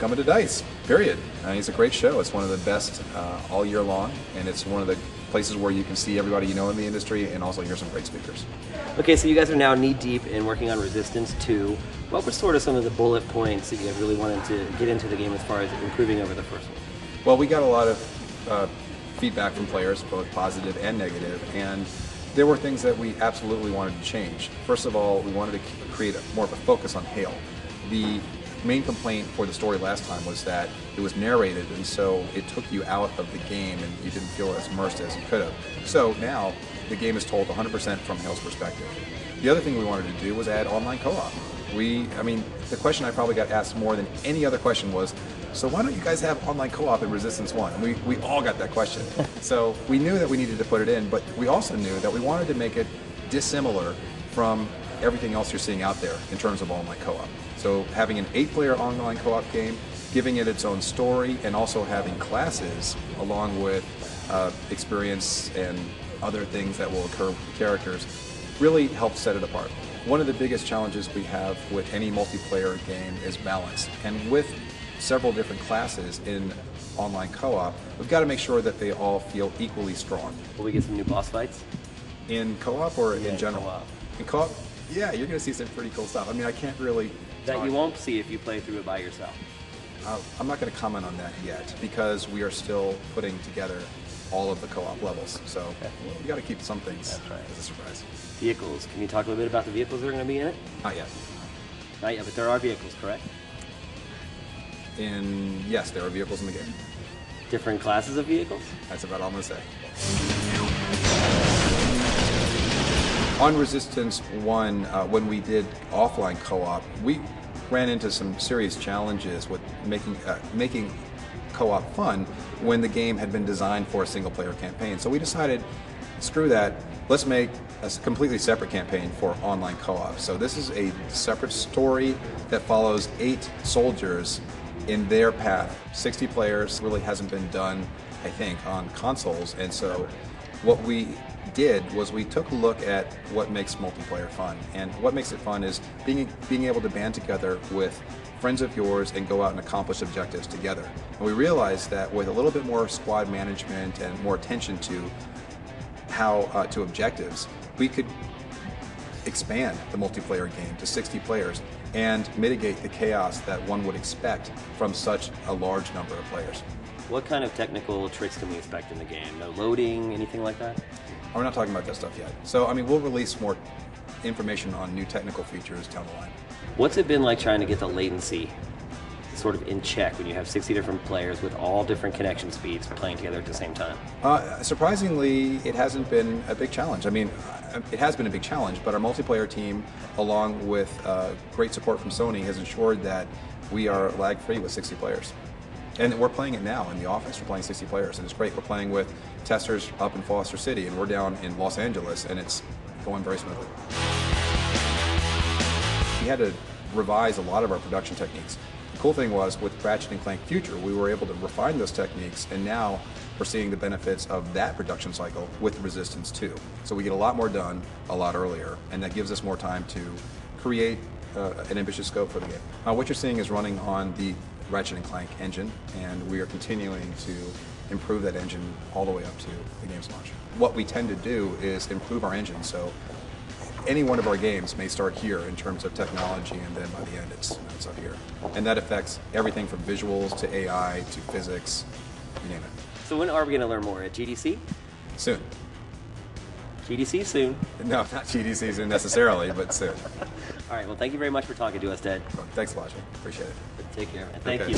coming to DICE, period. It's a great show. It's one of the best all year long, and it's one of the places where you can see everybody you know in the industry and also hear some great speakers. Okay, so you guys are now knee-deep in working on Resistance 2. What were sort of some of the bullet points that you guys really wanted to get into the game as far as improving over the first one? Well, we got a lot of feedback from players, both positive and negative, and there were things that we absolutely wanted to change. First of all, we wanted to create more of a focus on Hale. The main complaint for the story last time was that it was narrated, and so it took you out of the game and you didn't feel as immersed as you could have. So now the game is told 100% from Hale's perspective. The other thing we wanted to do was add online co-op. The question I probably got asked more than any other question was, so why don't you guys have online co-op in Resistance 1? And we all got that question. So we knew that we needed to put it in, but we also knew that we wanted to make it dissimilar from everything else you're seeing out there in terms of online co-op. So having an 8-player online co-op game, giving it its own story, and also having classes along with experience and other things that will occur with the characters really helped set it apart. One of the biggest challenges we have with any multiplayer game is balance. And with several different classes in online co-op, we've got to make sure that they all feel equally strong. Will we get some new boss fights? In co-op or in general? Co-op. In co-op, yeah, you're going to see some pretty cool stuff. I can't really... That you won't see if you play through it by yourself. I'm not going to comment on that yet because we are still putting together all of the co-op levels. So we got to keep some things as a surprise. Vehicles. Can you talk a little bit about the vehicles that are going to be in it? Not yet. Not yet, but there are vehicles, correct? Yes, there are vehicles in the game. Different classes of vehicles? That's about all I'm going to say. On Resistance 1, when we did offline co-op, we ran into some serious challenges with making co-op fun when the game had been designed for a single-player campaign. So we decided, screw that, let's make a completely separate campaign for online co-op. So this is a separate story that follows 8 soldiers in their path. 60 players really hasn't been done, I think, on consoles, and so what we did was we took a look at what makes multiplayer fun, and what makes it fun is being able to band together with friends of yours and go out and accomplish objectives together. And we realized that with a little bit more squad management and more attention to to objectives, we could expand the multiplayer game to 60 players and mitigate the chaos that one would expect from such a large number of players. What kind of technical tricks can we expect in the game? No loading, anything like that? We're not talking about that stuff yet. So, we'll release more information on new technical features down the line. What's it been like trying to get the latency sort of in check when you have 60 different players with all different connection speeds playing together at the same time? Surprisingly, it hasn't been a big challenge. It has been a big challenge, but our multiplayer team, along with great support from Sony, has ensured that we are lag-free with 60 players. And we're playing it now in the office. We're playing 60 players, and it's great. We're playing with testers up in Foster City, and we're down in Los Angeles, and it's going very smoothly. We had to revise a lot of our production techniques. The cool thing was, with Ratchet & Clank Future, we were able to refine those techniques, and now we're seeing the benefits of that production cycle with Resistance 2. So we get a lot more done a lot earlier, and that gives us more time to create an ambitious scope for the game. What you're seeing is running on the Ratchet & Clank engine, and we are continuing to improve that engine all the way up to the game's launch. What we tend to do is improve our engine, so any one of our games may start here in terms of technology, and then by the end it's up here. And that affects everything from visuals to AI to physics, you name it. So when are we going to learn more? At GDC? Soon. GDC soon? No, not GDC soon necessarily, but soon. All right, well, thank you very much for talking to us, Ted. Thanks a lot, Jay. Appreciate it. Take care, man. Thank you.